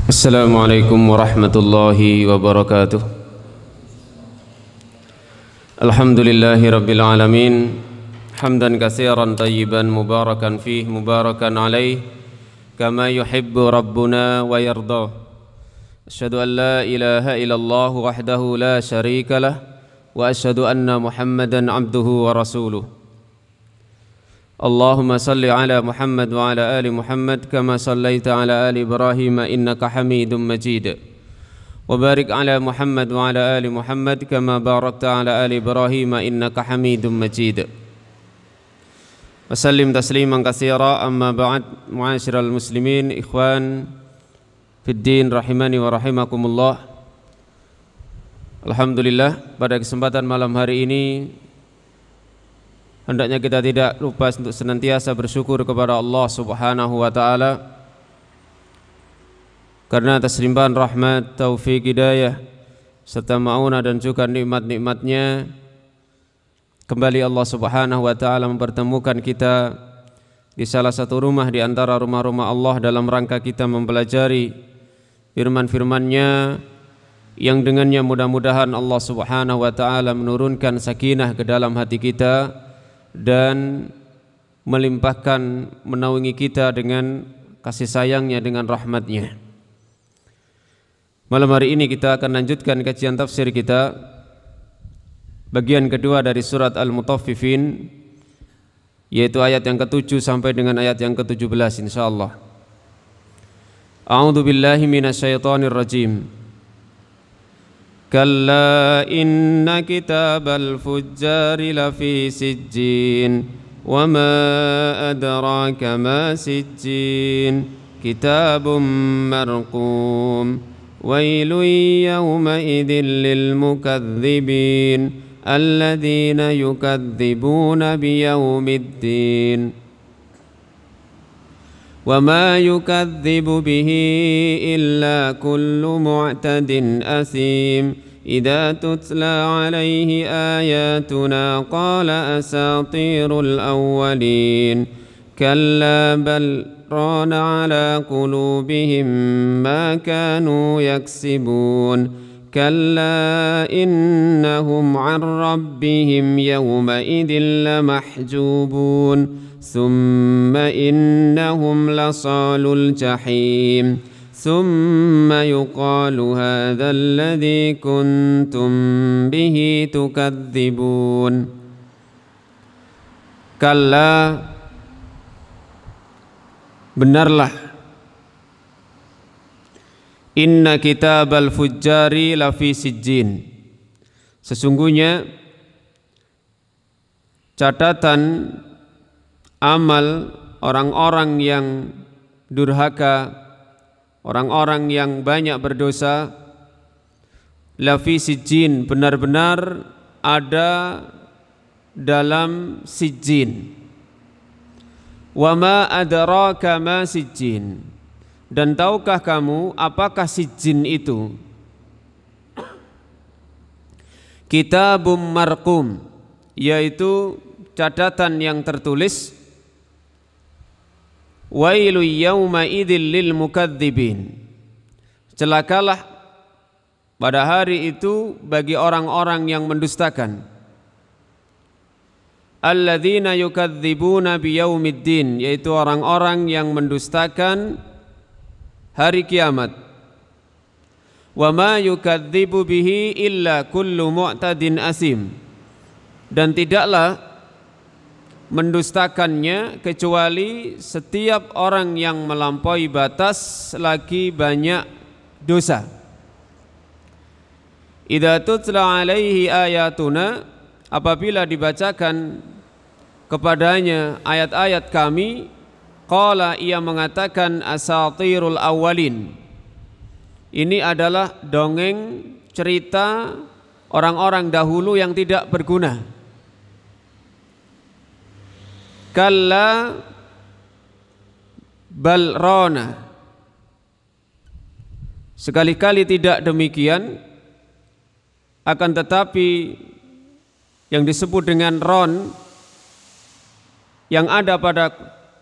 Assalamualaikum warahmatullahi wabarakatuh. Alhamdulillahi rabbil alamin. Hamdan katsiran tayyiban mubarakan fih mubarakan alaih kama yuhibbu rabbuna wa yardah. Asyhadu an la ilaha illallah wahdahu la syarika lah wa asyhadu anna Muhammadan abduhu wa rasuluh. Allahumma salli ala Muhammad wa ala ali Muhammad kama sallaita ala ali Ibrahim innaka Hamidum Majid. Wa barik ala Muhammad wa ala ali Muhammad kama barakta ala ali Ibrahim innaka Hamidum Majid. Wa sallim tasliman katsira amma ba'd. Mu'asyiral muslimin ikhwan fid din rahimani wa rahimakumullah. Alhamdulillah, pada kesempatan malam hari ini hendaknya kita tidak lupa untuk senantiasa bersyukur kepada Allah Subhanahu wa taala karena atas limpahan rahmat, taufik, hidayah serta ma'unah dan juga nikmat-nikmatnya kembali Allah Subhanahu wa taala mempertemukan kita di salah satu rumah di antara rumah-rumah Allah dalam rangka kita mempelajari firman-firman-Nya yang dengannya mudah-mudahan Allah Subhanahu wa taala menurunkan sakinah ke dalam hati kita dan melimpahkan menaungi kita dengan kasih sayangnya, dengan rahmatnya. Malam hari ini kita akan lanjutkan kajian tafsir kita bagian kedua dari surat Al-Mutaffifin, yaitu ayat yang ke-7 sampai dengan ayat yang ke-17 insyaallah. A'udzu billahi minasyaitonir rajim. Kalla inna kitabal fujjari lafi sijjin wa ma adraka ma sijjin kitabun marqum wailun yawma idzin lil mukadzibin alladzina yukadzibuna biyaumiddin wa ma yukadzibu bihi illa kullu mu'tadin asim idza tutla alaihi ayatuna qala asatirul awwalin kalla bal rana ala qulubihim ma kanu yaksibun kalla innahum an rabbihim yawma idzin lamahjubun thumma innahum lasalul jahim thumma yuqalu hadha alladhi kuntum bihi tukadzibun. Kalla, benarlah, inna kitabal fujjari lafi sijjin, sesungguhnya catatan amal orang-orang yang durhaka, orang-orang yang banyak berdosa, lafi sijjin, benar-benar ada dalam sijjin. Wa ma adraka ma sijjin, dan tahukah kamu apakah sijjin itu? Kitabum marqum, yaitu catatan yang tertulis. Wailu yawma idzil lil mukadzibin, celakalah pada hari itu bagi orang-orang yang mendustakan. Alladzina yukadzibuna biyaumiddin, yaitu orang-orang yang mendustakan hari kiamat. Wa ma yukadzibu bihi illa kullu mu'tadin asim, dan tidaklah mendustakannya kecuali setiap orang yang melampaui batas lagi banyak dosa. Idza tutla alaihi ayatuna, apabila dibacakan kepadanya ayat-ayat kami, qala, ia mengatakan asatirul awwalin, ini adalah dongeng cerita orang-orang dahulu yang tidak berguna. Kalla bal rana, sekali-kali tidak demikian, akan tetapi yang disebut dengan ron yang ada pada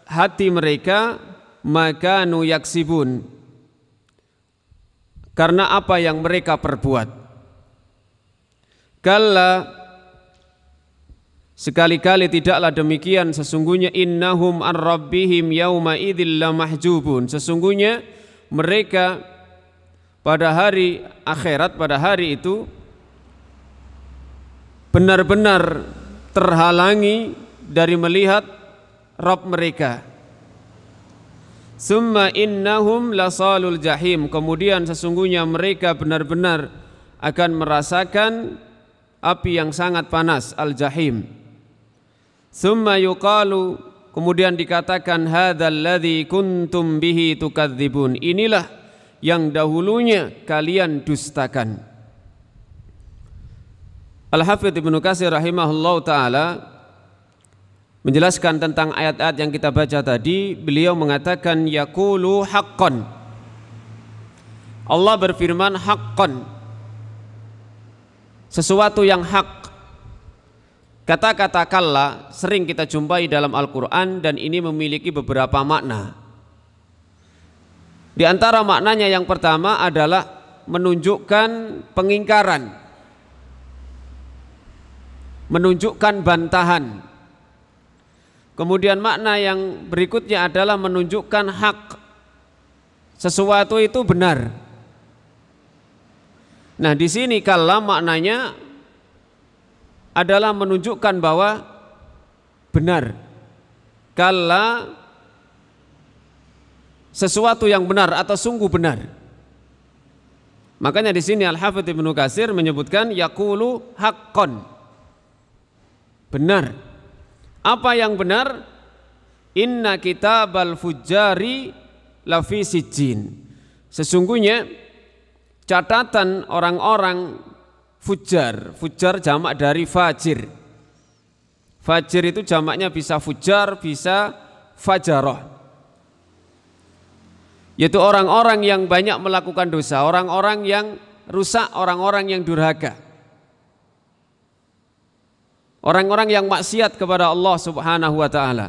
hati mereka, maka nu yaksibun, karena apa yang mereka perbuat. Kalla, sekali-kali tidaklah demikian, sesungguhnya innahum an rabbihim yauma idzil lamahjubun, sesungguhnya mereka pada hari akhirat, pada hari itu benar-benar terhalangi dari melihat Rabb mereka. Summa innahum lasalul jahim, kemudian sesungguhnya mereka benar-benar akan merasakan api yang sangat panas, al-jahim. Summa yuqalu, kemudian dikatakan, hadzal ladzi kuntum bihi tukadzibun, inilah yang dahulunya kalian dustakan. Al-Hafidz Ibnu Katsir rahimahullahu taala menjelaskan tentang ayat-ayat yang kita baca tadi. Beliau mengatakan yaqulu haqqan, Allah berfirman haqqan, sesuatu yang hak. Kata-kata kalla sering kita jumpai dalam Al-Quran dan ini memiliki beberapa makna. Di antara maknanya yang pertama adalah menunjukkan pengingkaran, menunjukkan bantahan. Kemudian makna yang berikutnya adalah menunjukkan hak, sesuatu itu benar. Nah, di sini kalla maknanya adalah menunjukkan bahwa benar. Kalla sesuatu yang benar atau sungguh benar. Makanya di sini Al-Hafidz Ibnu Katsir menyebutkan yaqulu haqqan, benar. Apa yang benar? Inna kitabal fujjari lafi sijjin, sesungguhnya catatan orang-orang fujjar. Fujjar jamak dari fajir. Fajir itu jamaknya bisa fujjar, bisa fajarah, yaitu orang-orang yang banyak melakukan dosa, orang-orang yang rusak, orang-orang yang durhaka, orang-orang yang maksiat kepada Allah Subhanahu wa taala.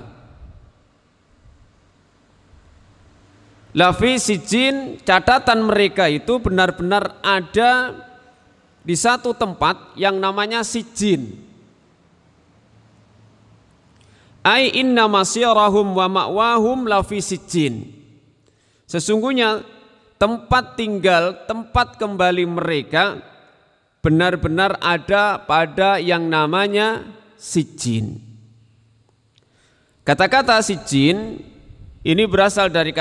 Lafi sijin, catatan mereka itu benar-benar ada di satu tempat yang namanya sijin. Ai inna masirahum wa ma'wahum lafi sijin, sesungguhnya tempat tinggal, tempat kembali mereka benar-benar ada pada yang namanya sijin. Kata-kata sijin ini berasal dari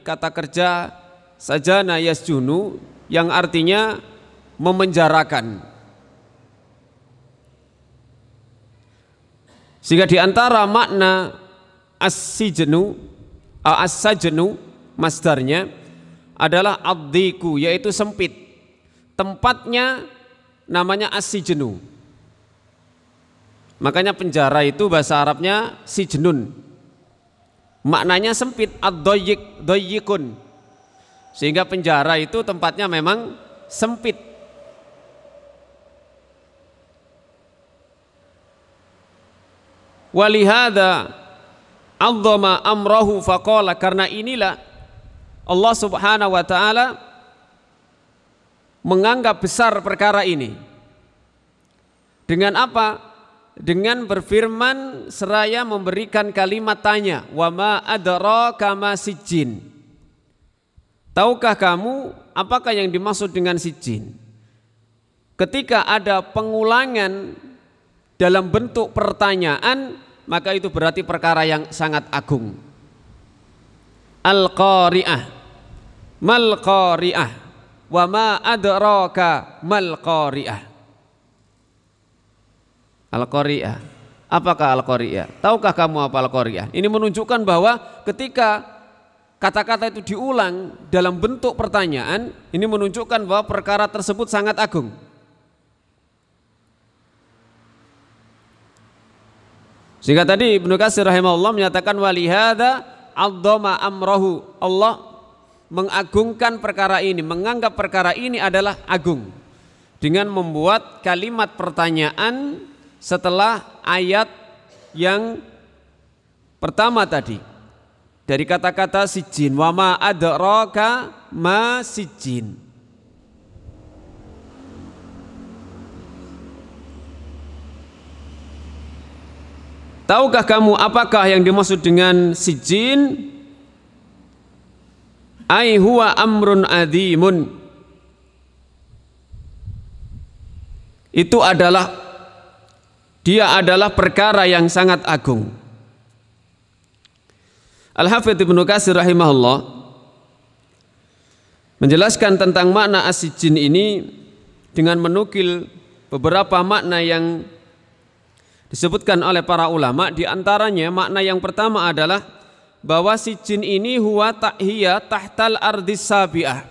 kata kerja sajana yasjunu, yang artinya memenjarakan. Sehingga di antara makna as-sijnu, as-sajnu masdarnya adalah ad-dhiku, yaitu sempit. Tempatnya namanya as-sijnu. Makanya penjara itu bahasa Arabnya sijnun. Maknanya sempit, ad-dayyiq, dayyikun. Sehingga penjara itu tempatnya memang sempit. Walihada adzama amrahu faqala, karena inilah Allah Subhanahu wa taala menganggap besar perkara ini. Dengan apa? Dengan berfirman seraya memberikan kalimat tanya, wa ma adraka ma sijjin, tahukah kamu apakah yang dimaksud dengan sijjin? Ketika ada pengulangan dalam bentuk pertanyaan, maka itu berarti perkara yang sangat agung. Al-qari'ah, mal qari'ah, wa ma adraka mal qari'ah. Al-qari'ah, apakah al-qari'ah? Tahukah kamu apa al-qari'ah? Ini menunjukkan bahwa ketika kata-kata itu diulang dalam bentuk pertanyaan, ini menunjukkan bahwa perkara tersebut sangat agung. Sehingga tadi Ibnu Katsir rahimahullah menyatakan walihada adzama amrahu, Allah mengagungkan perkara ini, menganggap perkara ini adalah agung dengan membuat kalimat pertanyaan setelah ayat yang pertama tadi. dari kata-kata sijin. Wa ma adraka ma sijin. Tahukah kamu apakah yang dimaksud dengan sijin? Ai huwa amrun adzimun. Itu adalah, dia adalah perkara yang sangat agung. Al-Hafidz Ibnu Katsir rahimahullah menjelaskan tentang makna as-sijin ini dengan menukil beberapa makna yang disebutkan oleh para ulama. Di antaranya makna yang pertama adalah bahwa sijin ini huwa tahiyya tahtal ardis sabi'ah,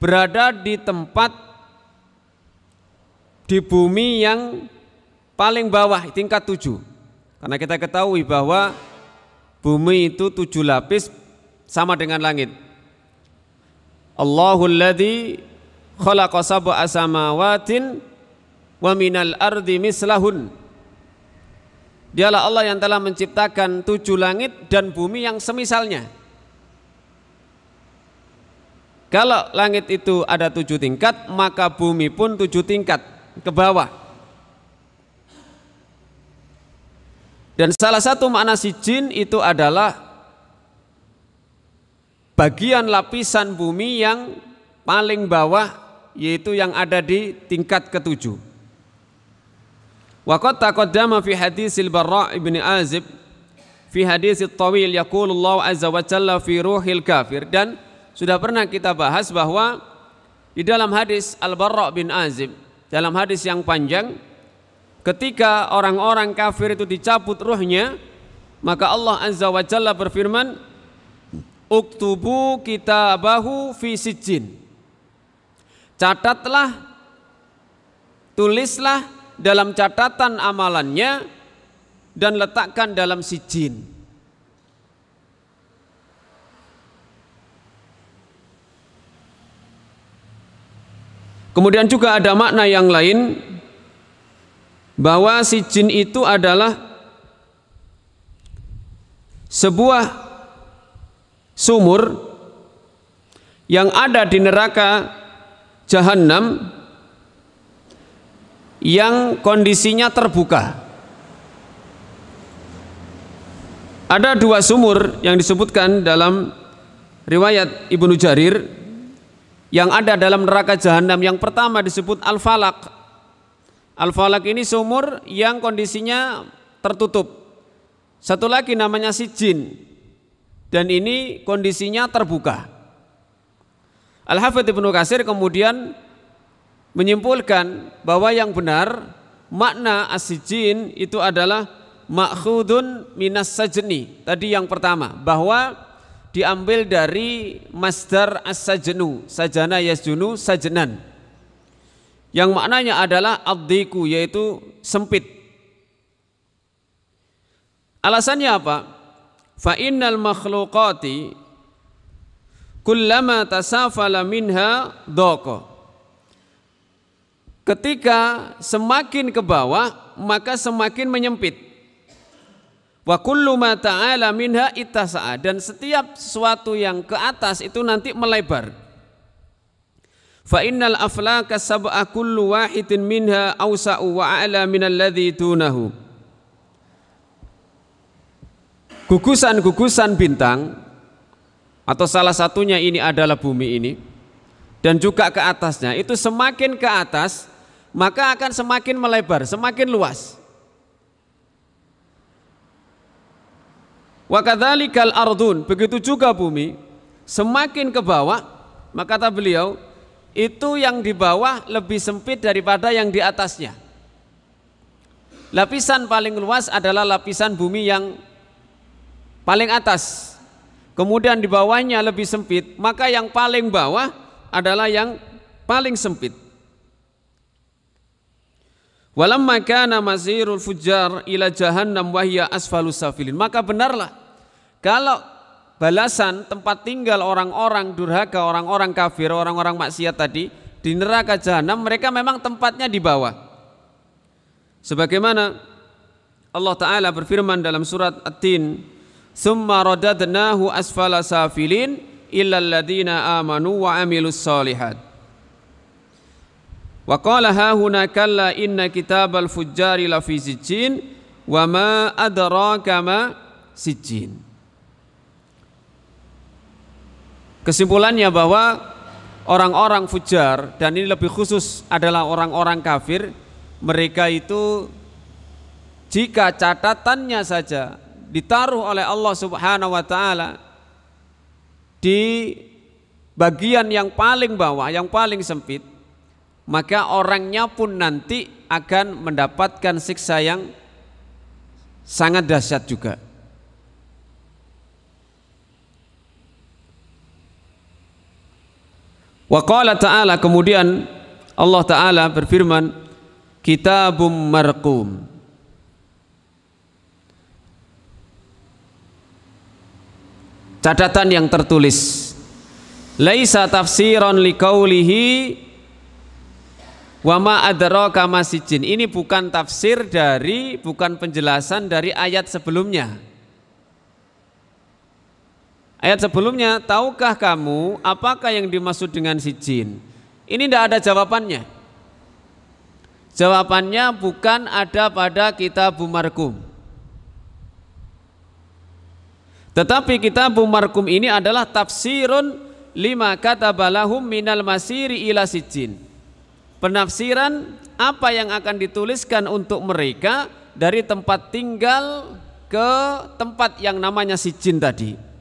berada di tempat di bumi yang paling bawah, tingkat 7. Karena kita ketahui bahwa bumi itu 7 lapis sama dengan langit. Allahul ladzi khalaqa sab'a samawatin wa minal ardi mislahun. Dialah Allah yang telah menciptakan 7 langit dan bumi yang semisalnya. Kalau langit itu ada 7 tingkat, maka bumi pun 7 tingkat ke bawah. Dan salah satu makna sijin itu adalah bagian lapisan bumi yang paling bawah, yaitu yang ada di tingkat ke-7. Wa qad taqaddama fi hadisil Barra' ibn Azib fi hadisit tawil yaqulullahu azza wa jalla fi ruhil kafir. Dan sudah pernah kita bahas bahwa di dalam hadis Al-Barra' bin Azib, dalam hadis yang panjang, ketika orang-orang kafir itu dicabut ruhnya, maka Allah azza wa jalla berfirman, uktubu kitabahu fi sijjin. Catatlah, tulislah dalam catatan amalannya dan letakkan dalam sijin. Kemudian juga ada makna yang lain, bahwa sijin itu adalah sebuah sumur yang ada di neraka Jahannam yang kondisinya terbuka. Ada 2 sumur yang disebutkan dalam riwayat Ibnu Jarir yang ada dalam neraka Jahannam. Yang pertama disebut Al-Falaq. Al-Falaq ini sumur yang kondisinya tertutup. Satu lagi namanya Sijin, dan ini kondisinya terbuka. Al-Hafidz Ibnu Katsir kemudian menyimpulkan bahwa yang benar makna as-sijin itu adalah ma'khudun minas sajni. Tadi yang pertama, bahwa diambil dari masdar as-sajnu, sajana yasjunu sajnan, yang maknanya adalah ad-dhiqu, yaitu sempit. Alasannya apa? Fa innal makhluqati kullama tasafala minha dhaqa. Ketika semakin ke bawah, maka semakin menyempit. Wa kullu ma ta'ala minha ittasa'a, dan setiap sesuatu yang ke atas itu nanti melebar. Fa innal aflaka sab'a kullu wahidin minha awsa'u wa a'la minal ladzi dunahu. Gugusan-gugusan bintang, atau salah satunya ini adalah bumi ini, dan juga ke atasnya, itu semakin ke atas maka akan semakin melebar, semakin luas. Wa kadzalikal ardun, begitu juga bumi, semakin ke bawah, maka kata beliau, itu yang di bawah lebih sempit daripada yang di atasnya. Lapisan paling luas adalah lapisan bumi yang paling atas. Kemudian di bawahnya lebih sempit, maka yang paling bawah adalah yang paling sempit. Walamma kana masirul fujjar ila jahannam wa hiya asfalus safilin. Maka benarlah kalau balasan tempat tinggal orang-orang durhaka, orang-orang kafir, orang-orang maksiat tadi di neraka jahanam, mereka memang tempatnya di bawah. Sebagaimana Allah Ta'ala berfirman dalam surat At-Tin, Tsumma radadnahu asfala safilin illal ladzina amanu wa amilus solihat. Wa qala hahuna kalla inna kitabal fujjari lafi sijjin wa ma adraka ma sijjin. Kesimpulannya bahwa orang-orang fujar, dan ini lebih khusus adalah orang-orang kafir, mereka itu jika catatannya saja ditaruh oleh Allah Subhanahu wa taala di bagian yang paling bawah, yang paling sempit, maka orangnya pun nanti akan mendapatkan siksa yang sangat dahsyat juga. Wa qala ta'ala, kemudian Allah Ta'ala berfirman, kitabum marqum, catatan yang tertulis. Laisa tafsiran liqaulihi wa ma adraka ma sijjin. Ini bukan tafsir dari, bukan penjelasan dari ayat sebelumnya. Ayat sebelumnya, tahukah kamu apakah yang dimaksud dengan sijjin? Ini tidak ada jawabannya. Jawabannya bukan ada pada kitabum marqum. Tetapi kitabum marqum ini adalah tafsirun lima katabalahum minal masiri ila sijjin. Penafsiran apa yang akan dituliskan untuk mereka dari tempat tinggal ke tempat yang namanya sijjin tadi.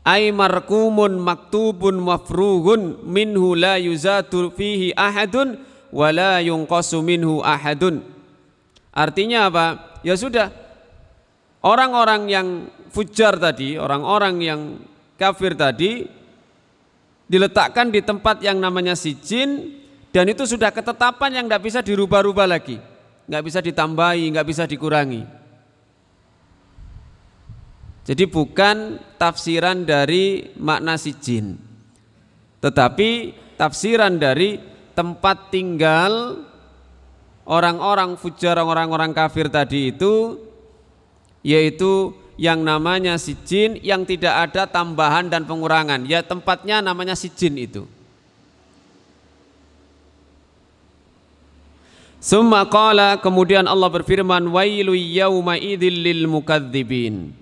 Ay marqumun maktubun mafrughun minhu la yuzatu fihi ahadun wa la yunqasu minhu ahadun. Artinya apa? Ya sudah, orang-orang yang fujar tadi, orang-orang yang kafir tadi diletakkan di tempat yang namanya sijjin, dan itu sudah ketetapan yang tidak bisa dirubah-rubah lagi, nggak bisa ditambahi, nggak bisa dikurangi. Jadi bukan tafsiran dari makna sijjin, tetapi tafsiran dari tempat tinggal orang-orang fujar, orang-orang kafir tadi itu, yaitu yang namanya sijjin yang tidak ada tambahan dan pengurangan. Ya tempatnya namanya sijjin itu. Summa qala, kemudian Allah berfirman, wailu yauma idzil lil mukadzibin.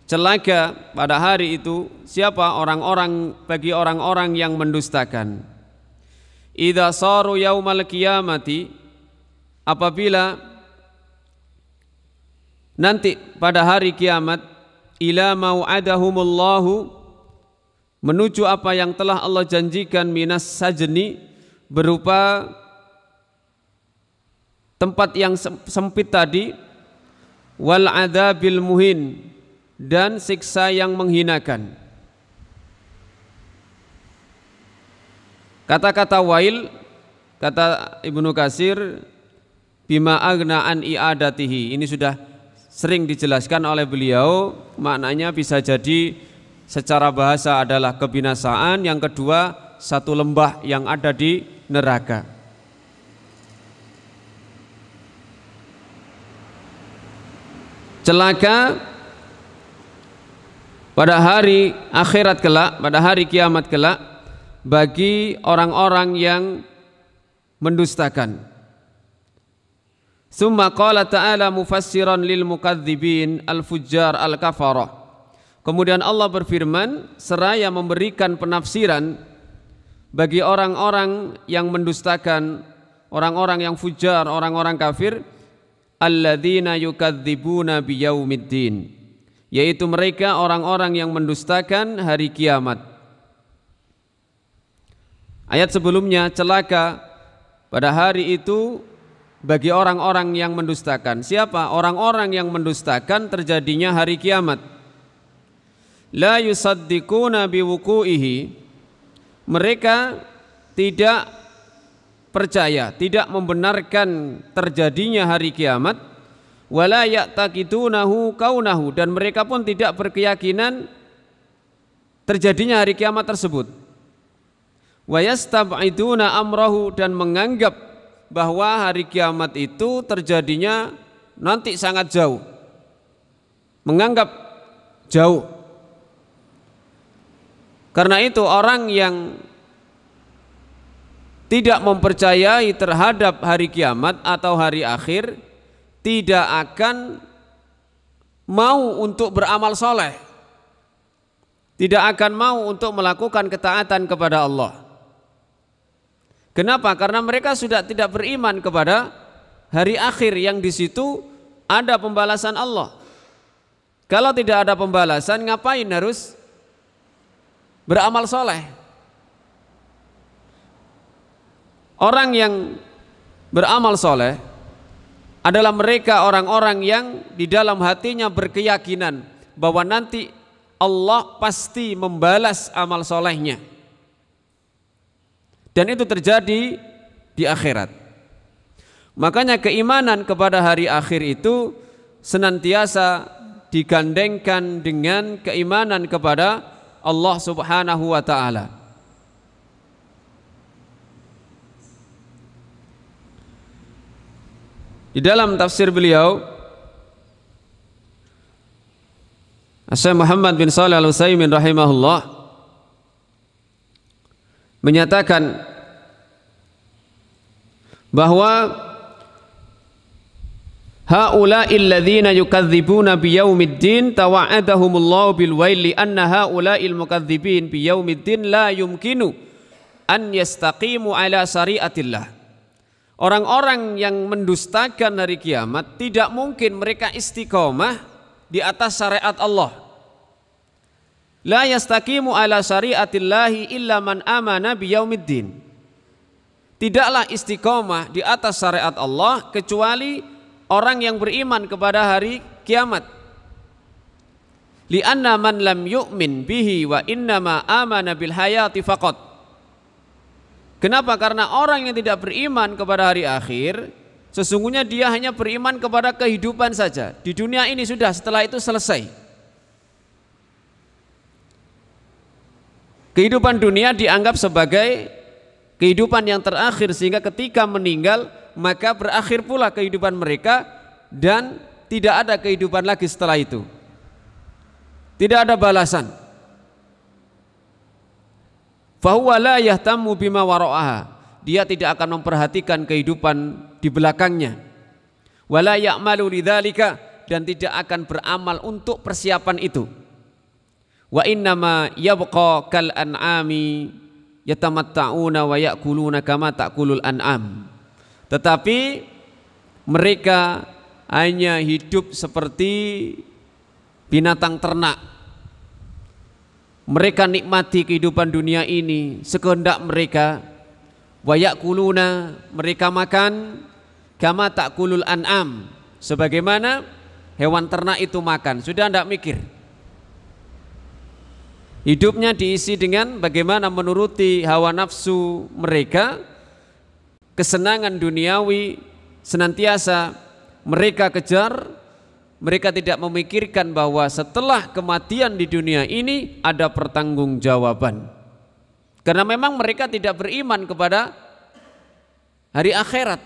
Celaka pada hari itu siapa? Orang-orang, bagi orang-orang yang mendustakan. Idza saru yaumal qiyamati, apabila nanti pada hari kiamat, ila mau'adahumullahu, menuju apa yang telah Allah janjikan, minas sajni, berupa tempat yang sempit tadi, wal adzabil muhin, dan siksa yang menghinakan. Kata-kata wail, kata Ibnu Katsir, bima agna an i'adatihi, ini sudah sering dijelaskan oleh beliau. Maknanya bisa jadi secara bahasa adalah kebinasaan, yang kedua satu lembah yang ada di neraka. Celaka pada hari akhirat kelak, pada hari kiamat kelak, bagi orang-orang yang mendustakan. Summa qala ta'ala mufassiran lil mukadzibin al-fujjar al-kafarah. Kemudian Allah berfirman seraya memberikan penafsiran bagi orang-orang yang mendustakan, orang-orang yang fujar, orang-orang kafir, alladzina yukadzibuna biyaumiddin, yaitu mereka orang-orang yang mendustakan hari kiamat. Ayat sebelumnya, celaka pada hari itu bagi orang-orang yang mendustakan. Siapa? Orang-orang yang mendustakan terjadinya hari kiamat. La yusaddiquna biwuqu'ihi, mereka tidak percaya, tidak membenarkan terjadinya hari kiamat. Wala ya'taqidunahu kaunahu, dan mereka pun tidak berkeyakinan terjadinya hari kiamat tersebut. Wa yastab'iduna amrahu, dan menganggap bahwa hari kiamat itu terjadinya nanti sangat jauh. menganggap jauh. Karena itu orang yang tidak mempercayai terhadap hari kiamat atau hari akhir tidak akan mau untuk beramal soleh, tidak akan mau untuk melakukan ketaatan kepada Allah. Kenapa? Karena mereka sudah tidak beriman kepada hari akhir yang di situ ada pembalasan Allah. Kalau tidak ada pembalasan, ngapain harus beramal soleh? Orang yang beramal soleh adalah mereka orang-orang yang di dalam hatinya berkeyakinan bahwa nanti Allah pasti membalas amal solehnya, dan itu terjadi di akhirat. Makanya keimanan kepada hari akhir itu senantiasa digandengkan dengan keimanan kepada Allah Subhanahu wa ta'ala. Di dalam tafsir beliau, Syekh Muhammad bin Shalih Al-Utsaimin rahimahullah menyatakan bahwa haula'il ladzina yukadzibuna biyaumiddin tawa'adahumullahu bil waili anna haula'il mukadzibin biyaumiddin la yumkinu an yastaqimu ala syariatillah. Orang-orang yang mendustakan hari kiamat tidak mungkin mereka istiqomah di atas syariat Allah. La yastaqimu ala syariatillahi illa man amana biyaumiddin. Tidaklah istiqomah di atas syariat Allah kecuali orang yang beriman kepada hari kiamat. Li'anna man lam yu'min bihi wa innama amana bil hayati faqat. Kenapa? Karena orang yang tidak beriman kepada hari akhir, sesungguhnya dia hanya beriman kepada kehidupan saja. Di dunia ini sudah, setelah itu selesai. Kehidupan dunia dianggap sebagai kehidupan yang terakhir, sehingga ketika meninggal maka berakhir pula kehidupan mereka dan tidak ada kehidupan lagi setelah itu. Tidak ada balasan. Fahuwa la yahtammu bima wara'aha. Dia tidak akan memperhatikan kehidupan di belakangnya. Wala ya'malu lidzalika, dan tidak akan beramal untuk persiapan itu. Wa innama yabqa kal an'ami yatamatta'una wa ya'kuluna kama ta'kulul an'am. Tetapi mereka hanya hidup seperti binatang ternak. Mereka nikmati kehidupan dunia ini sekehendak mereka. Wa ya'kuluna, mereka makan kama ta'kulul an'am, sebagaimana hewan ternak itu makan. Sudah tidak mikir. Hidupnya diisi dengan bagaimana menuruti hawa nafsu mereka, kesenangan duniawi senantiasa mereka kejar. Mereka tidak memikirkan bahwa setelah kematian di dunia ini ada pertanggungjawaban. Karena memang mereka tidak beriman kepada hari akhirat.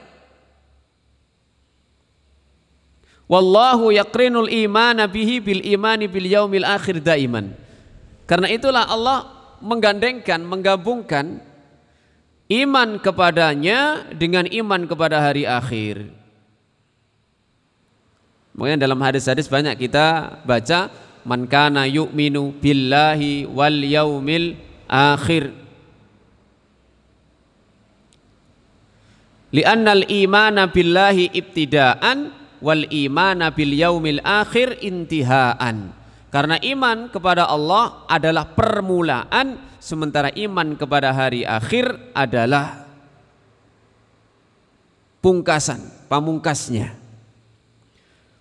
Wallahu yaqrinul imana bihi bil imani bil yaumil akhir daiman. Karena itulah Allah menggandengkan, menggabungkan iman kepadanya dengan iman kepada hari akhir. Makanya dalam hadis-hadis banyak kita baca man kana yu'minu billahi wal yaumil akhir. Li'annal imana billahi ibtidaan wal imana bil yaumil akhir intihaan. Karena iman kepada Allah adalah permulaan, sementara iman kepada hari akhir adalah pungkasan, pamungkasnya.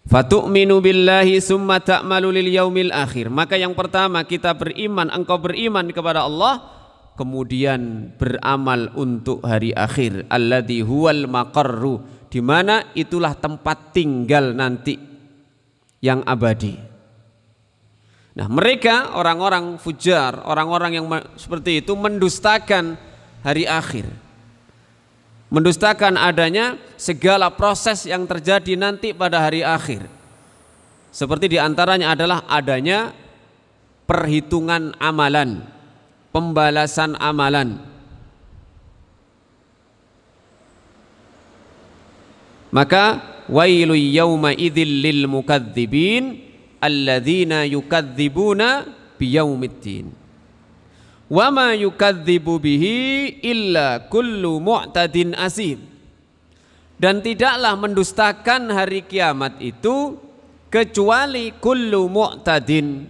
Fatu'minu billahi summa ta'malu lil yaumil akhir. Maka yang pertama kita beriman, engkau beriman kepada Allah, kemudian beramal untuk hari akhir. Alladzi huwal maqarru, di mana itulah tempat tinggal nanti yang abadi. Nah, mereka orang-orang fujar, orang-orang yang seperti itu mendustakan hari akhir. Mendustakan adanya segala proses yang terjadi nanti pada hari akhir. Seperti diantaranya adalah adanya perhitungan amalan, pembalasan amalan. Maka wailu yauma idzil lil mukadzibin alladzina yukadzibuna biyaumiddin. Wa ma yukadzibu bihi illa kullu mu'tadin asim. Dan tidaklah mendustakan hari kiamat itu kecuali kullu mu'tadin,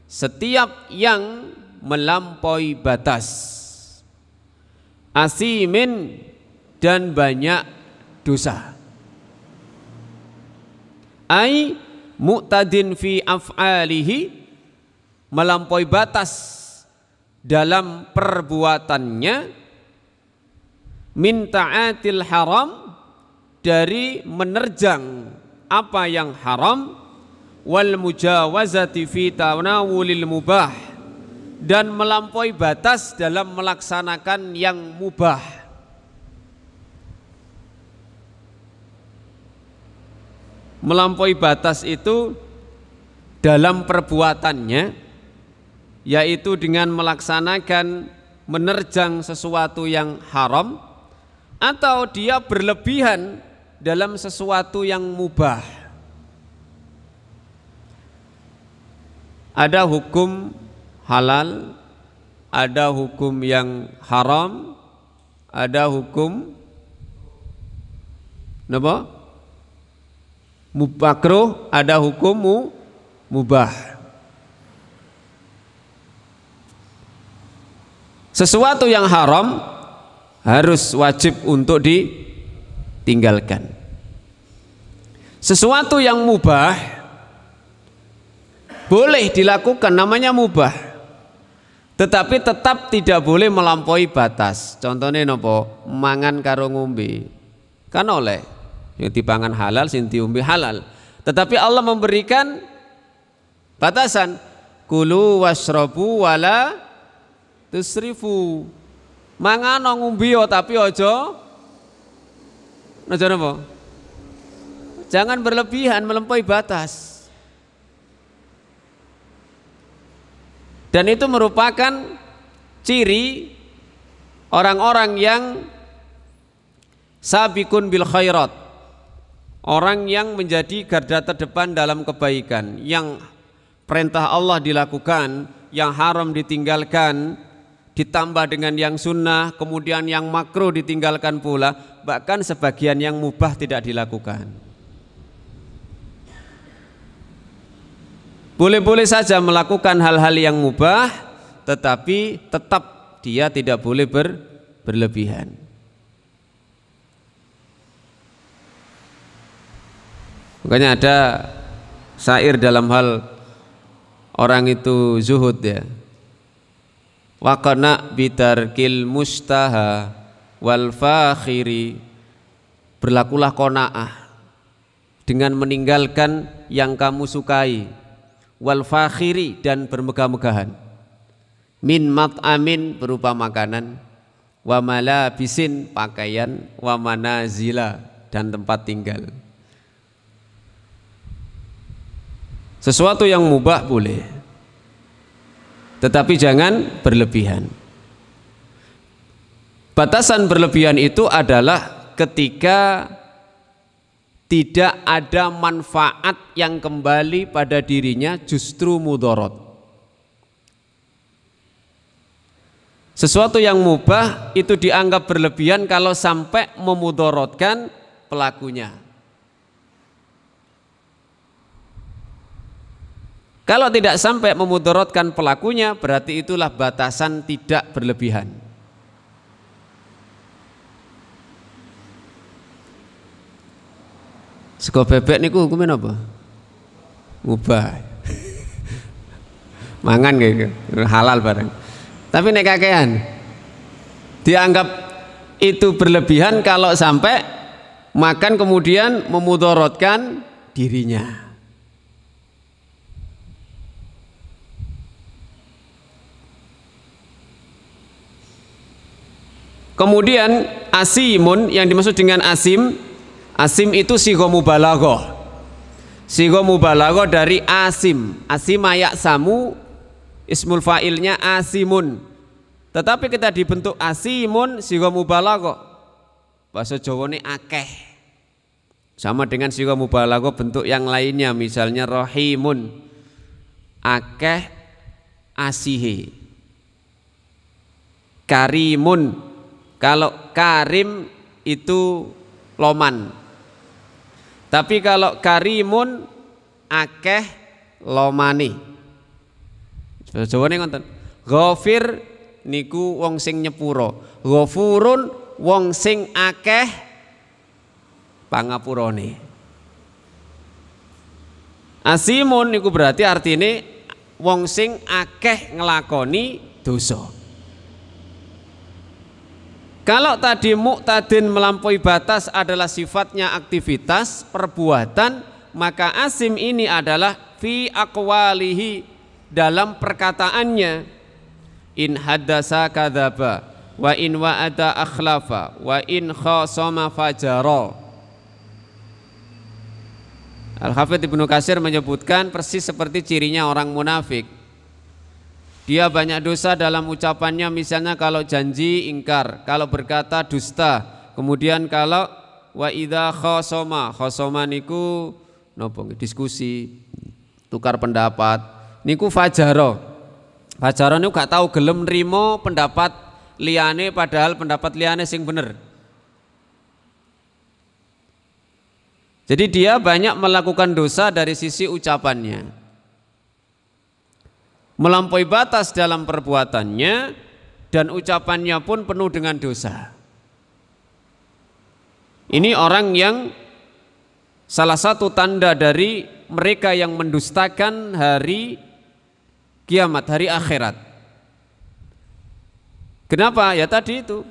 setiap yang melampaui batas, asimin, dan banyak dosa. Ai mu'tadin fi af'alihi, melampaui batas dalam perbuatannya, min ta'atil haram, dari menerjang apa yang haram, wal mujawazati fi tanawulil mubah, dan melampaui batas dalam melaksanakan yang mubah. Melampaui batas itu dalam perbuatannya, yaitu dengan melaksanakan menerjang sesuatu yang haram, atau dia berlebihan dalam sesuatu yang mubah. Ada hukum halal, ada hukum yang haram, ada hukum apa? Makruh, ada hukum mubah. Sesuatu yang haram harus wajib untuk ditinggalkan. Sesuatu yang mubah boleh dilakukan, namanya mubah, tetapi tetap tidak boleh melampaui batas. Contohnya nopo, mangan karo ngombe kan oleh, yang dipangan halal, sing diombe halal, tetapi Allah memberikan batasan, kulu wasrobu wala tusrifu, mangan ngombe tapi ojo napa, jangan berlebihan melampaui batas. Dan itu merupakan ciri orang-orang yang sabiqun bil khairat, orang yang menjadi garda terdepan dalam kebaikan, yang perintah Allah dilakukan, yang haram ditinggalkan, ditambah dengan yang sunnah, kemudian yang makruh ditinggalkan pula, bahkan sebagian yang mubah tidak dilakukan. Boleh-boleh saja melakukan hal-hal yang mubah, tetapi tetap dia tidak boleh berlebihan. Makanya ada syair dalam hal orang itu zuhud ya. Wa qana bitarkil mustaha wal fakhiri, berlakulah qanaah dengan meninggalkan yang kamu sukai, wal fakhiri, dan bermegah-megahan, min mat'amin, berupa makanan, wa malabisin, pakaian, wa manazila, dan tempat tinggal. Sesuatu yang mubah boleh, tetapi jangan berlebihan. Batasan berlebihan itu adalah ketika tidak ada manfaat yang kembali pada dirinya, justru mudorot. Sesuatu yang mubah itu dianggap berlebihan kalau sampai memudorotkan pelakunya. Kalau tidak sampai memudorotkan pelakunya, berarti itulah batasan tidak berlebihan. Sego bebek niku hukumnya apa? Mubah. Mangan gitu, halal bareng. Tapi nek kakean dianggap itu berlebihan kalau sampai makan kemudian memudorotkan dirinya. Kemudian asimun, yang dimaksud dengan asim, asim itu sigha mubalaghah. Sigo mubalaghah dari asim. Asima ya'samu, ismul fa'ilnya asimun. Tetapi kita dibentuk asimun, sigo mubalaghah. Bahasa Jawa ini akeh. Sama dengan sigo mubalaghah bentuk yang lainnya, misalnya rahimun. Akeh asihe. Karimun. Kalau karim itu loman. Tapi kalau karimun akeh lomani. Jawane ngoten. Ghafir niku wong sing nyepuro. Ghafurun wong sing akeh pangapurane. Asimun niku berarti artine wong sing akeh nglakoni dosa. Kalau tadi mu'tadin melampaui batas adalah sifatnya aktivitas, perbuatan, maka asim ini adalah fi aqwalihi, dalam perkataannya. In haddasa kadzaba wa in wa'ada akhlafa wa in khasama fajara. Al-Hafidz Ibnu Katsir menyebutkan persis seperti cirinya orang munafik. Dia banyak dosa dalam ucapannya, misalnya kalau janji ingkar, kalau berkata dusta, kemudian kalau wa idza khasama niku nopo diskusi, tukar pendapat, niku fajaro niku gak tahu gelem nrimo pendapat liyane padahal pendapat liyane sing bener. Jadi dia banyak melakukan dosa dari sisi ucapannya, melampaui batas dalam perbuatannya, dan ucapannya pun penuh dengan dosa. Ini orang yang salah satu tanda dari mereka yang mendustakan hari kiamat, hari akhirat. Kenapa? Ya tadi itu,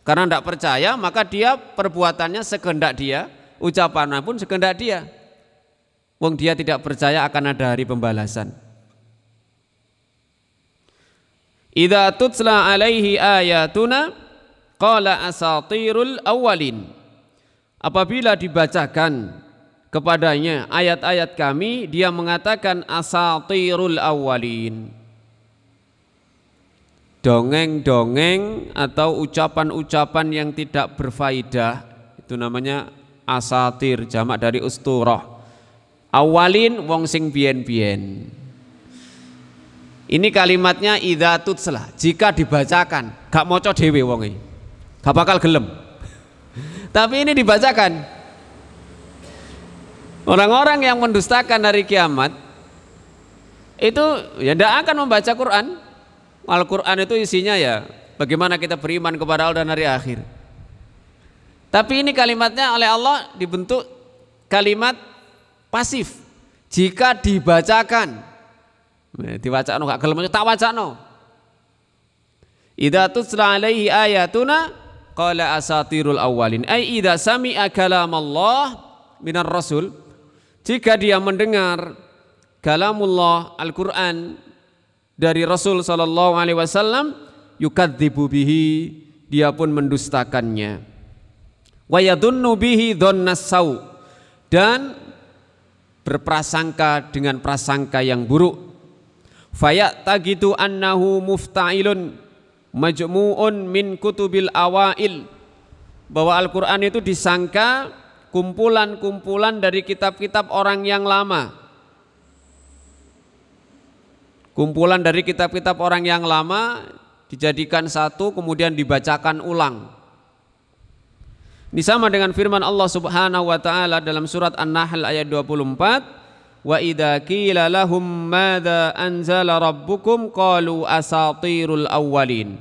karena tidak percaya, maka dia perbuatannya sekehendak dia, ucapannya pun sekehendak dia. Wong dia tidak percaya akan ada hari pembalasan. Idza tutla alaihi ayatuna qala asatirul awwalin. Apabila dibacakan kepadanya ayat-ayat kami, dia mengatakan asatirul awwalin. Dongeng-dongeng atau ucapan-ucapan yang tidak berfaedah, itu namanya asatir, jamak dari usturah. Awalin wong sing biyen-biyen. Ini kalimatnya idza tutsla, jika dibacakan, gak maca dhewe wonge, gak bakal gelem. Tapi ini dibacakan. Orang-orang yang mendustakan hari kiamat itu ya tidak akan membaca Quran. Al-Quran itu isinya ya bagaimana kita beriman kepada Allah dan hari akhir. Tapi ini kalimatnya oleh Allah dibentuk kalimat pasif. Jika dibacakan, diwacano gak gelem tak wacano. Idza tutla alaihi ayatuna qala asatirul awwalin. Ai idza sami'a kalamullah minar rasul, jika dia mendengar kalamullah Al-Qur'an dari Rasul sallallahu alaihi wasallam, yukadzibu bihi, dia pun mendustakannya. Wa yadhunnu bihi dhonnas sau, dan berprasangka dengan prasangka yang buruk. Fayatagidu annahu mufta'ilun majmu'un min kutubil awail, bahwa Al-Quran itu disangka kumpulan-kumpulan dari kitab-kitab orang yang lama. Kumpulan dari kitab-kitab orang yang lama dijadikan satu kemudian dibacakan ulang. Ini sama dengan firman Allah Subhanahu wa taala dalam surat An-Nahl ayat 24, wa idza qila lahum madza anzala rabbukum qalu asatirul awwalin.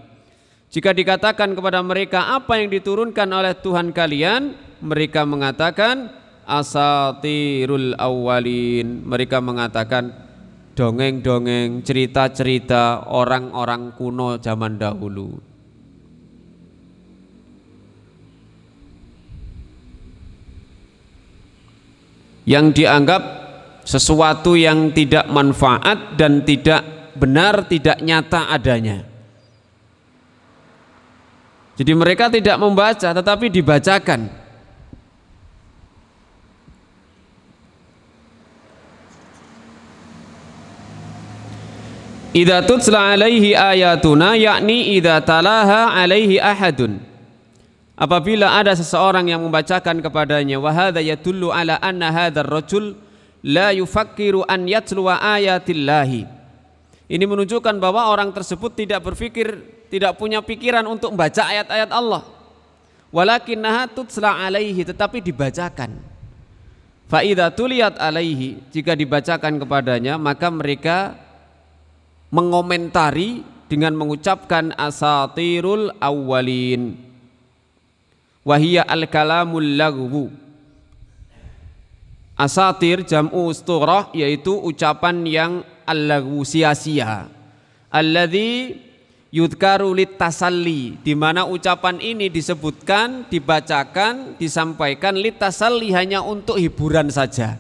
Jika dikatakan kepada mereka apa yang diturunkan oleh Tuhan kalian, mereka mengatakan asatirul awwalin. Mereka mengatakan dongeng-dongeng, cerita-cerita orang-orang kuno zaman dahulu. Yang dianggap sesuatu yang tidak manfaat dan tidak benar, tidak nyata adanya. Jadi mereka tidak membaca tetapi dibacakan. idza tutla alaihi ayatuna, yakni idza talaha alaihi ahadun, apabila ada seseorang yang membacakan kepadanya, wa hadza yadullu ala anna hadzal rajul la yufakkiru an yatluwa ayatillahi. Ini menunjukkan bahwa orang tersebut tidak berpikir, tidak punya pikiran untuk membaca ayat-ayat Allah. Walakinnaha tutla alaihi, tetapi dibacakan. Fa idza tuliyat alaihi, jika dibacakan kepadanya, maka mereka mengomentari dengan mengucapkan asatirul awwalin, wahiyya al-kalamul lagwu. Asatir jam'u usturah, yaitu ucapan yang al-lagwu, sia-sia. Alladzi yudhkaru litasalli, di mana ucapan ini disebutkan, dibacakan, disampaikan litasalli, hanya untuk hiburan saja.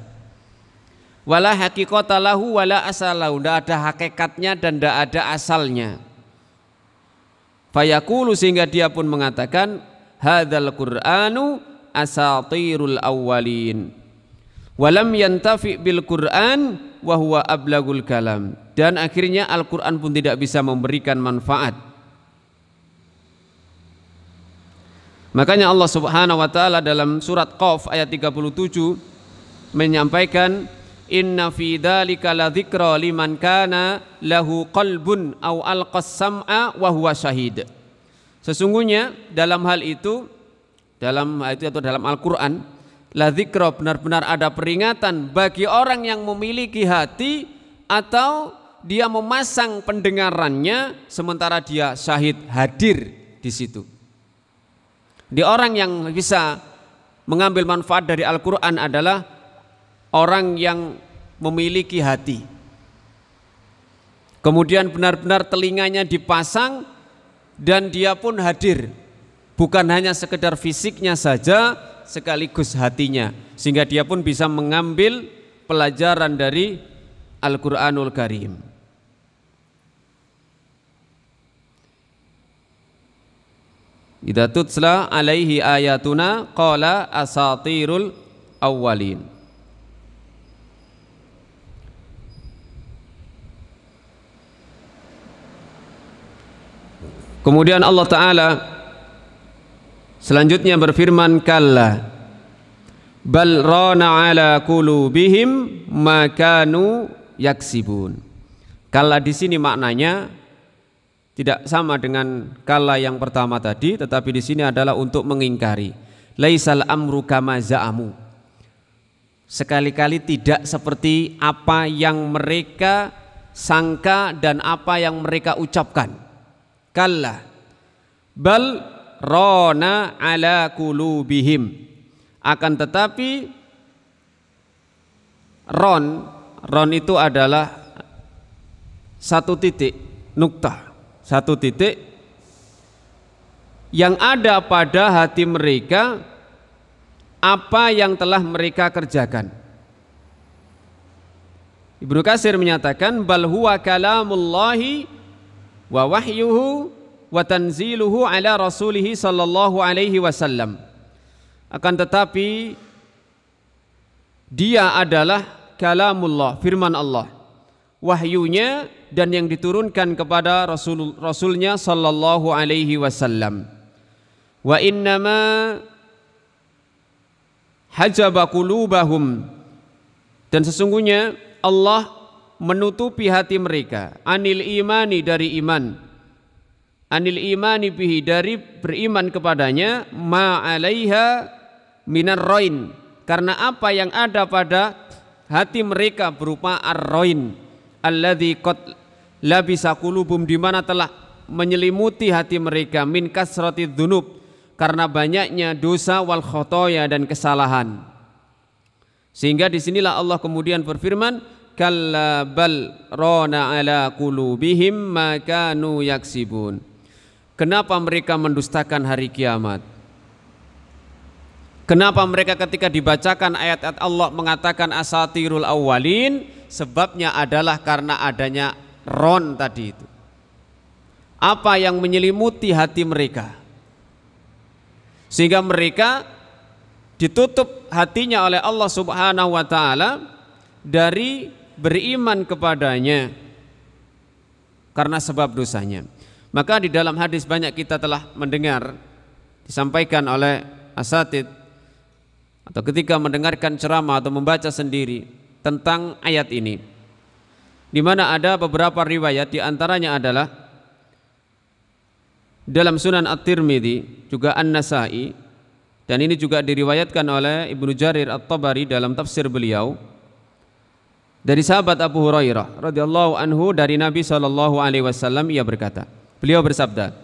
Wala haqiqata lahu wala asalahu, tidak ada hakikatnya dan tidak ada asalnya. Fayaqulu, sehingga dia pun mengatakan, hadzal qur'anu asatirul awwalin walam yantafi bil qur'an wa huwa ablagul kalam, dan akhirnya Al-Qur'an pun tidak bisa memberikan manfaat. Makanya Allah Subhanahu wa taala dalam surat Qaf ayat 37 menyampaikan, inna fi dzalika ladzikra liman kana lahu qalbun aw alqas sam'a wa huwa syahid. Sesungguhnya dalam hal itu atau dalam Al-Qur'an, ladzikra, benar-benar ada peringatan bagi orang yang memiliki hati atau dia memasang pendengarannya sementara dia syahid, hadir di situ. Di orang yang bisa mengambil manfaat dari Al-Qur'an adalah orang yang memiliki hati, kemudian benar-benar telinganya dipasang dan dia pun hadir, bukan hanya sekedar fisiknya saja, sekaligus hatinya, sehingga dia pun bisa mengambil pelajaran dari Al-Qur'anul Karim. Idza tutla alaihi ayatuna qala asatirul awwalin. Kemudian Allah Ta'ala selanjutnya berfirman, kalla bal rana ala qulubihim ma kanu yaksibun. Kalla di sini maknanya tidak sama dengan kalla yang pertama tadi, tetapi di sini adalah untuk mengingkari. Laisal amru kama za'amu, sekali-kali tidak seperti apa yang mereka sangka dan apa yang mereka ucapkan. Kalla bal rona ala qulubihim, akan tetapi ron itu adalah satu titik, nuktah, satu titik yang ada pada hati mereka apa yang telah mereka kerjakan. Ibnu Katsir menyatakan, bal huwa kalamullahi wa wahyuhu wa tanziluhu ala rasulihi sallallahu alaihi wasallam. Akan tetapi dia adalah kalamullah, firman Allah, wahyunya dan yang diturunkan kepada Rasulnya sallallahu alaihi wasallam. Wa innama hajaba qulubahum, dan sesungguhnya Allah menutupi hati mereka, anil imani, dari iman, anil imani bihi, dari beriman kepadanya, ma alaiha minar roin, karena apa yang ada pada hati mereka berupa ar-roin, alladzi qad labisa qulubum, di mana telah menyelimuti hati mereka, min kasratid dzunub, karena banyaknya dosa, wal khotoya, dan kesalahan. Sehingga disinilah Allah kemudian berfirman, kalla bal rona ala qulubihim ma kanu yaksibun. Kenapa mereka mendustakan hari kiamat? Kenapa mereka ketika dibacakan ayat-ayat Allah mengatakan asatirul awwalin? Sebabnya adalah karena adanya ron tadi itu. Apa yang menyelimuti hati mereka, sehingga mereka ditutup hatinya oleh Allah Subhanahu wa taala dari beriman kepadanya. karena sebab dosanya. Maka di dalam hadis banyak kita telah mendengar disampaikan oleh asatid atau ketika mendengarkan ceramah atau membaca sendiri tentang ayat ini, di mana ada beberapa riwayat, di antaranya adalah dalam Sunan At-Tirmidzi juga An-Nasa'i, dan ini juga diriwayatkan oleh Ibnu Jarir At-Tabari dalam tafsir beliau dari sahabat Abu Hurairah radhiyallahu anhu dari Nabi SAW. Ia berkata, beliau bersabda,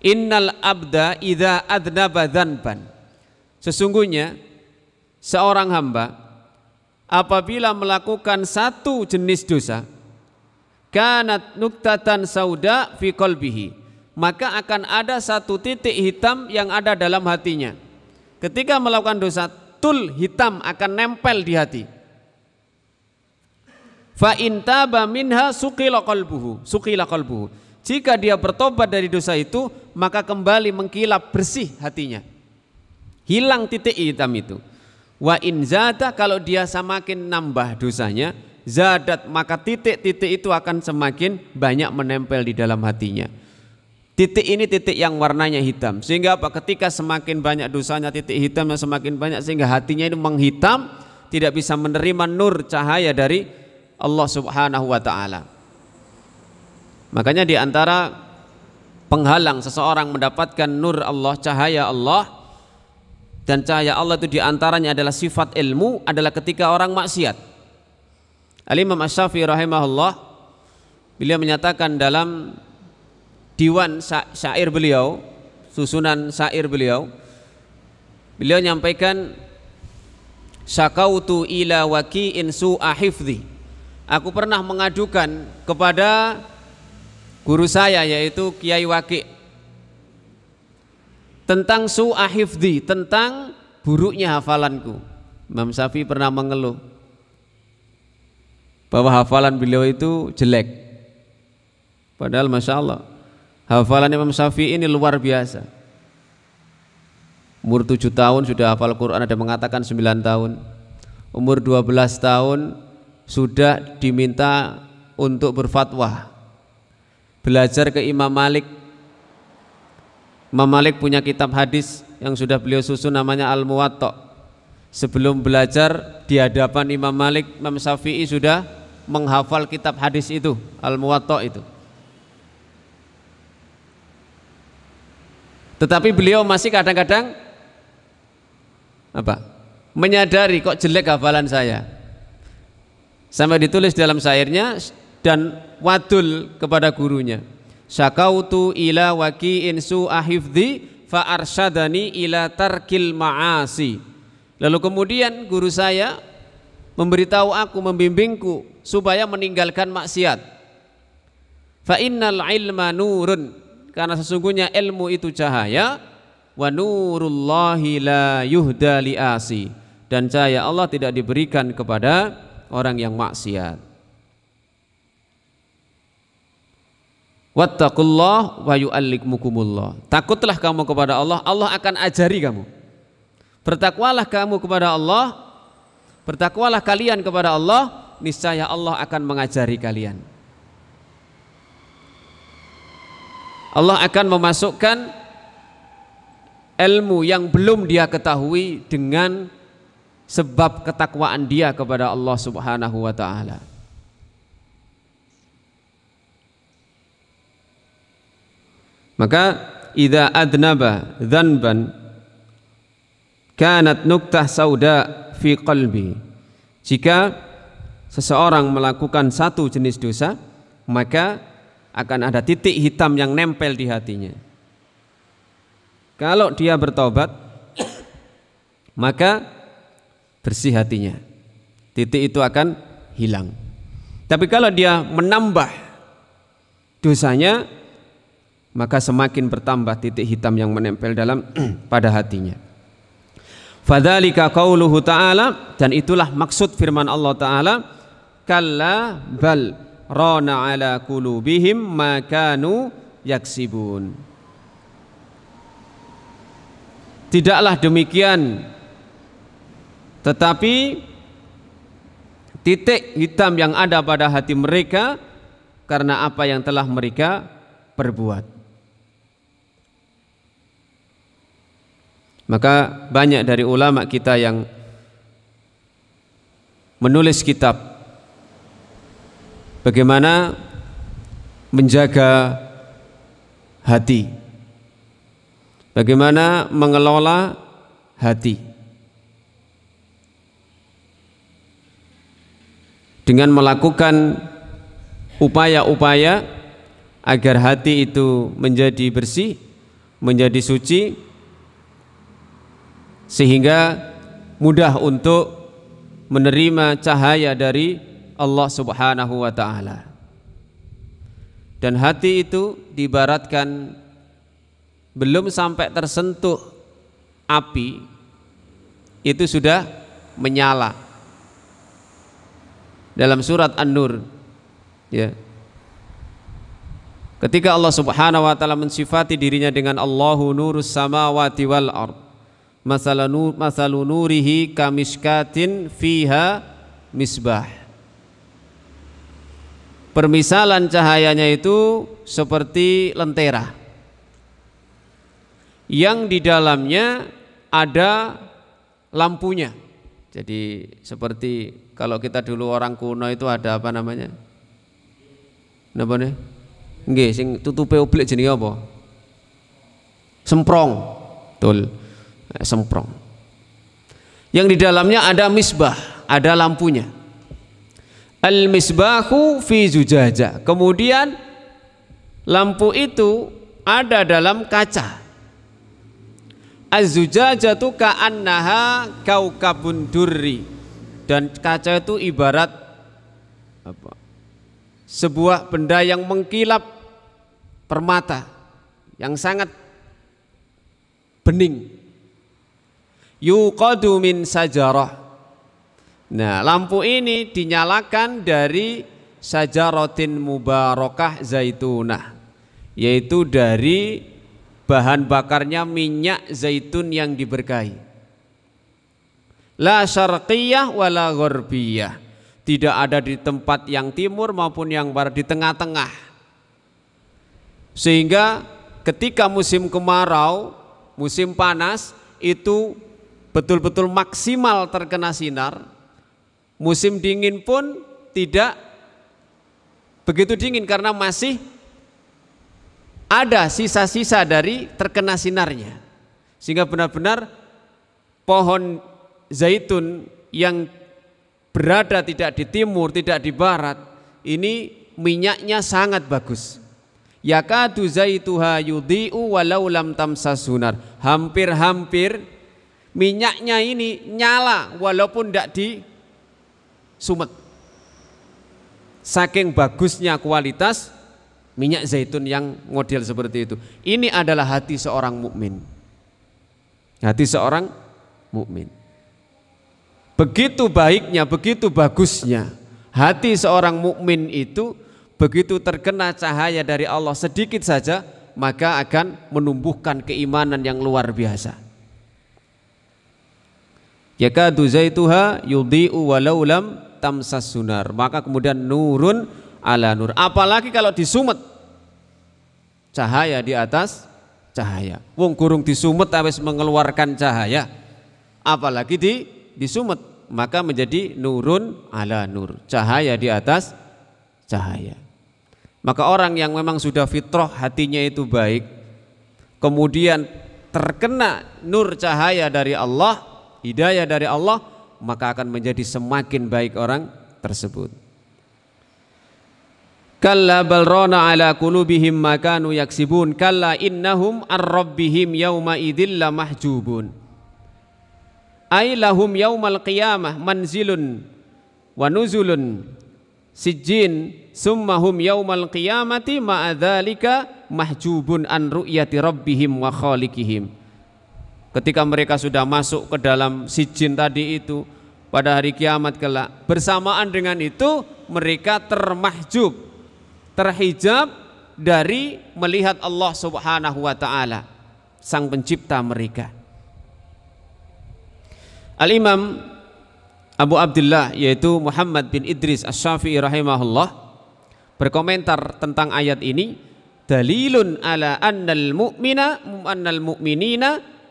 innal abda idza adnaba dzanban, sesungguhnya seorang hamba apabila melakukan satu jenis dosa, kanat nuktatan sauda fi qalbihi, maka akan ada satu titik hitam yang ada dalam hatinya. Ketika melakukan dosa, tul hitam akan nempel di hati. Fa in taba minha suqila qalbuhu, jika dia bertobat dari dosa itu, maka kembali mengkilap bersih hatinya, hilang titik hitam itu. Wa in zada, kalau dia semakin nambah dosanya, zadat, maka titik-titik itu akan semakin banyak menempel di dalam hatinya. Titik ini titik yang warnanya hitam, sehingga apa? Ketika semakin banyak dosanya, titik hitamnya semakin banyak, sehingga hatinya ini menghitam, tidak bisa menerima nur cahaya dari Allah Subhanahu wa ta'ala. Makanya di antara penghalang seseorang mendapatkan nur Allah, cahaya Allah, dan cahaya Allah itu di antaranya adalah sifat ilmu, adalah ketika orang maksiat. Al-Imam Asy-Syafi'i rahimahullah, beliau menyatakan dalam diwan syair beliau, susunan syair beliau, beliau menyampaikan, syakautu ila waki'in su'a hifdhi, aku pernah mengadukan kepada guru saya yaitu Kiai Waki tentang su'a hifdhi, tentang buruknya hafalanku. Imam Syafi'i pernah mengeluh bahwa hafalan beliau itu jelek, padahal Masya Allah hafalan Imam Syafi'i ini luar biasa. Umur 7 tahun sudah hafal Quran, ada mengatakan 9 tahun. Umur 12 tahun sudah diminta untuk berfatwa, belajar ke Imam Malik. Imam Malik punya kitab hadis yang sudah beliau susun namanya Al-Muwatta. Sebelum belajar di hadapan Imam Malik, Imam Syafi'i sudah menghafal kitab hadis itu, Al-Muwatta itu. Tetapi beliau masih kadang-kadang menyadari kok jelek hafalan saya, sampai ditulis dalam syairnya dan wadul kepada gurunya, syakautu ila waki'in su'a hifdhi fa arsyadani ila tarkil ma'asi. Lalu kemudian guru saya memberitahu aku, membimbingku supaya meninggalkan maksiat. Fa innal ilma nurun, karena sesungguhnya ilmu itu cahaya, wa nurullahi la yuhda li'asi, dan cahaya Allah tidak diberikan kepada orang yang maksiat. Wattaqullah wa yu'allimukumullah, takutlah kamu kepada Allah, Allah akan ajari kamu. Bertakwalah kamu kepada Allah, bertakwalah kalian kepada Allah, niscaya Allah akan mengajari kalian. Allah akan memasukkan ilmu yang belum dia ketahui dengan sebab ketakwaan dia kepada Allah Subhanahu wa ta'ala. Maka idza adnaba dzanban kanat nuktah sauda fi qalbi, jika seseorang melakukan satu jenis dosa, maka akan ada titik hitam yang nempel di hatinya. Kalau dia bertobat, maka bersih hatinya, titik itu akan hilang. Tapi kalau dia menambah dosanya, maka semakin bertambah titik hitam yang menempel dalam pada hatinya. Fadzalika qauluhu ta'ala, dan itulah maksud firman Allah Ta'ala, kalla bal rana ala qulubihim ma kanu yaksibun. Tidaklah demikian, tetapi titik hitam yang ada pada hati mereka karena apa yang telah mereka perbuat. Maka banyak dari ulama kita yang menulis kitab bagaimana menjaga hati, bagaimana mengelola hati dengan melakukan upaya-upaya agar hati itu menjadi bersih, menjadi suci, sehingga mudah untuk menerima cahaya dari Allah Subhanahu wa ta'ala. Dan hati itu diibaratkan belum sampai tersentuh api, itu sudah menyala. Dalam surat An-Nur, ya, ketika Allah Subhanahu wa ta'ala mensifati dirinya dengan Allahu nurus samawati wal ard, masalu nurihi kamiskatin fiha misbah. Permisalan cahayanya itu seperti lentera yang di dalamnya ada lampunya. Jadi seperti kalau kita dulu orang kuno itu ada apa namanya? Napa nih? Nggih, sing tutupe oblek jenenge apa? Semprong. Betul. Semprong yang di dalamnya ada misbah, ada lampunya. Al-misbahu fi zujajah. Kemudian lampu itu ada dalam kaca. Az-zujajatu ka'annaha kaukabun durri. Dan kaca itu ibarat apa? Sebuah benda yang mengkilap permata, yang sangat bening. Yuqadu min sajarah. Nah, lampu ini dinyalakan dari sajaratin mubarakah zaitunah, yaitu dari bahan bakarnya minyak zaitun yang diberkahi. La syarqiyah wala gharbiyah. Tidak ada di tempat yang timur maupun yang barat, di tengah-tengah. Sehingga ketika musim kemarau, musim panas itu betul-betul maksimal terkena sinar. Musim dingin pun tidak begitu dingin karena masih ada sisa-sisa dari terkena sinarnya. Sehingga benar-benar pohon zaitun yang berada tidak di timur, tidak di barat, ini minyaknya sangat bagus. Yakadu zaituha yudhi'u walau lam tamsasunar. Hampir-hampir minyaknya ini nyala walaupun tidak disumet. Saking bagusnya kualitas minyak zaitun yang model seperti itu. Ini adalah hati seorang mukmin. Hati seorang mukmin. Begitu baiknya, begitu bagusnya hati seorang mukmin itu, begitu terkena cahaya dari Allah sedikit saja, maka akan menumbuhkan keimanan yang luar biasa. Yakadu zaituha yudhi'u walau lam tamsas sunar. Maka kemudian nurun ala nur. Apalagi kalau disumet, cahaya di atas cahaya. Wong gurung disumet habis mengeluarkan cahaya, apalagi disumet, maka menjadi nurun ala nur, cahaya di atas cahaya. Maka orang yang memang sudah fitrah hatinya itu baik, kemudian terkena nur cahaya dari Allah, hidayah dari Allah, maka akan menjadi semakin baik orang tersebut. Kalla bal rana ala qulubihim ma kanu yaksibun, kalla innahum ar-rabbihim yawma idzil lamahjubun. Ay lahum yaumal qiyamah manzilun wa nuzulun sijjin summa hum yaumal qiyamati ma'a dzalika mahjubun an ru'yati rabbihim wa khaliqihim. Ketika mereka sudah masuk ke dalam sijjin tadi itu pada hari kiamat kelak, bersamaan dengan itu mereka termahjub, terhijab dari melihat Allah Subhanahu wa taala, sang pencipta mereka. Al-Imam Abu Abdullah yaitu Muhammad bin Idris Asy-Syafi'i rahimahullah berkomentar tentang ayat ini, dalilun ala annal mu'minina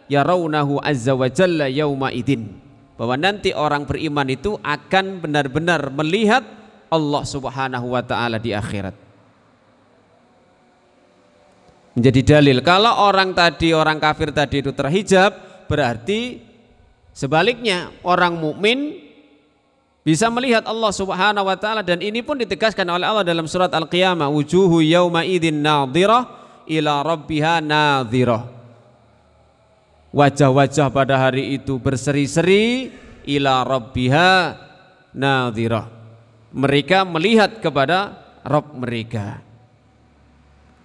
yarawnahu azza wa jalla yauma idin, bahwa nanti orang beriman itu akan benar-benar melihat Allah Subhanahu wa taala di akhirat. Menjadi dalil kalau orang kafir tadi itu terhijab, berarti sebaliknya orang mukmin bisa melihat Allah Subhanahu wa taala, dan ini pun ditegaskan oleh Allah dalam surat Al-Qiyamah, wujuhu yauma idzin nadhirah ila rabbiha nadhirah. Wajah-wajah pada hari itu berseri-seri, ila rabbiha nadhirah. Mereka melihat kepada Rabb mereka.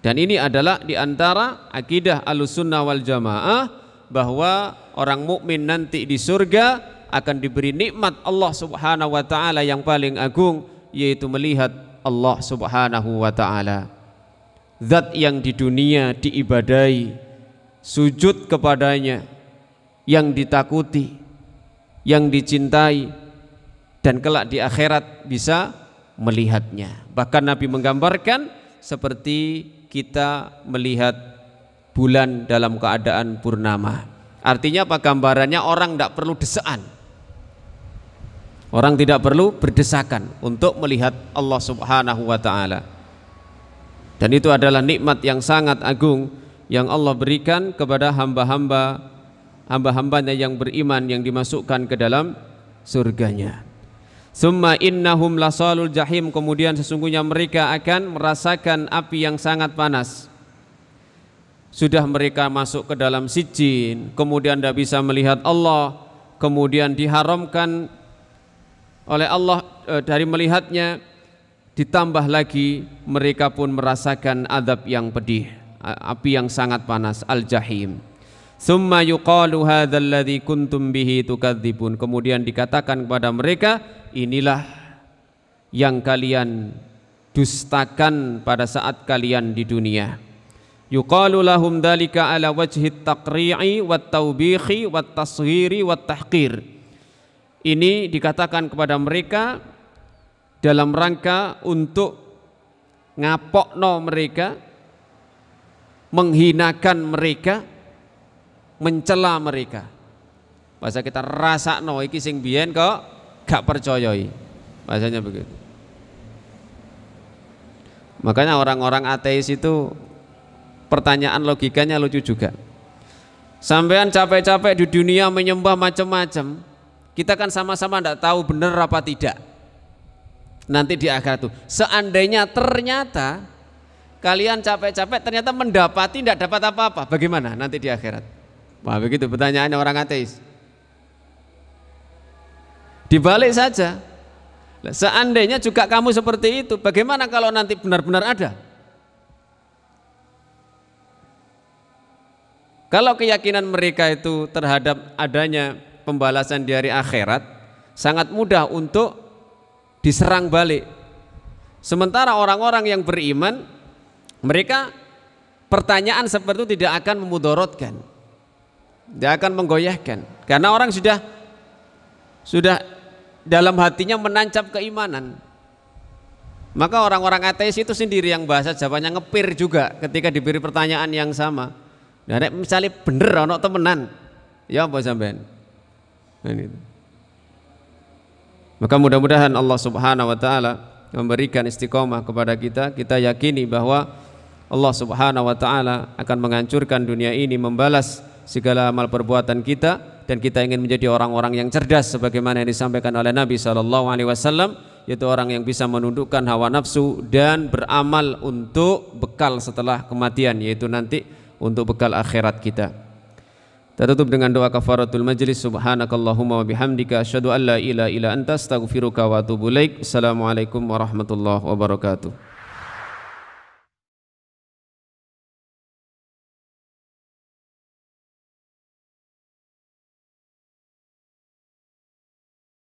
Dan ini adalah diantara akidah Ahlussunnah wal Jamaah, bahwa orang mukmin nanti di surga akan diberi nikmat Allah Subhanahu wa taala yang paling agung, yaitu melihat Allah Subhanahu wa taala. Zat yang di dunia diibadahi, sujud kepadanya, yang ditakuti, yang dicintai, dan kelak di akhirat bisa melihatnya. Bahkan Nabi menggambarkan seperti kita melihat bulan dalam keadaan purnama. Artinya apa gambarannya? Orang tidak perlu desaan, orang tidak perlu berdesakan untuk melihat Allah Subhanahu wa ta'ala. Dan itu adalah nikmat yang sangat agung yang Allah berikan kepada hamba-hambanya yang beriman, yang dimasukkan ke dalam surganya. Summa innahum lasalul jahim, kemudian sesungguhnya mereka akan merasakan api yang sangat panas. Sudah mereka masuk ke dalam sijin, kemudian tidak bisa melihat Allah, kemudian diharamkan oleh Allah dari melihatnya, ditambah lagi mereka pun merasakan azab yang pedih, api yang sangat panas, al-jahim. Summa yuqalu hadzal ladzi kuntum bihi tukadzibun, kemudian dikatakan kepada mereka, inilah yang kalian dustakan pada saat kalian di dunia. Yuqalu lahum dzalika ala wajhi taqri'i wat tawbihi wat tasghiri wat tahqir. Ini dikatakan kepada mereka dalam rangka untuk ngapokno mereka, menghinakan mereka, mencela mereka. Bahasa kita rasakno iki sing biyen kok gak percayai, bahasanya begitu. Makanya orang-orang ateis itu pertanyaan logikanya lucu juga. Sampean capek-capek di dunia menyembah macam-macam, kita kan sama-sama tidak tahu benar apa tidak nanti di akhirat itu. Seandainya ternyata kalian capek-capek ternyata mendapati tidak dapat apa-apa, bagaimana nanti di akhirat? Wah, begitu pertanyaannya orang ateis. Dibalik saja, seandainya juga kamu seperti itu, bagaimana kalau nanti benar-benar ada? Kalau keyakinan mereka itu terhadap adanya pembalasan di hari akhirat sangat mudah untuk diserang balik. Sementara orang-orang yang beriman, mereka pertanyaan seperti itu tidak akan memudorotkan, tidak akan menggoyahkan, karena orang sudah dalam hatinya menancap keimanan. Maka orang-orang ateis itu sendiri yang bahasa Jawanya ngepir juga ketika diberi pertanyaan yang sama. Nah, misalnya bener ono temenan, ya apa sampean? Maka mudah-mudahan Allah Subhanahu wa taala memberikan istiqomah kepada kita. Kita yakini bahwa Allah Subhanahu wa taala akan menghancurkan dunia ini, membalas segala amal perbuatan kita, dan kita ingin menjadi orang-orang yang cerdas sebagaimana yang disampaikan oleh Nabi SAW, yaitu orang yang bisa menundukkan hawa nafsu dan beramal untuk bekal setelah kematian, yaitu nanti untuk bekal akhirat kita. Kita tutup dengan doa kafaratul majlis. Subhanakallahumma wa bihamdika asyhadu an la ilaha illa anta astaghfiruka wa atubu ilaik. Assalamualaikum warahmatullahi wabarakatuh.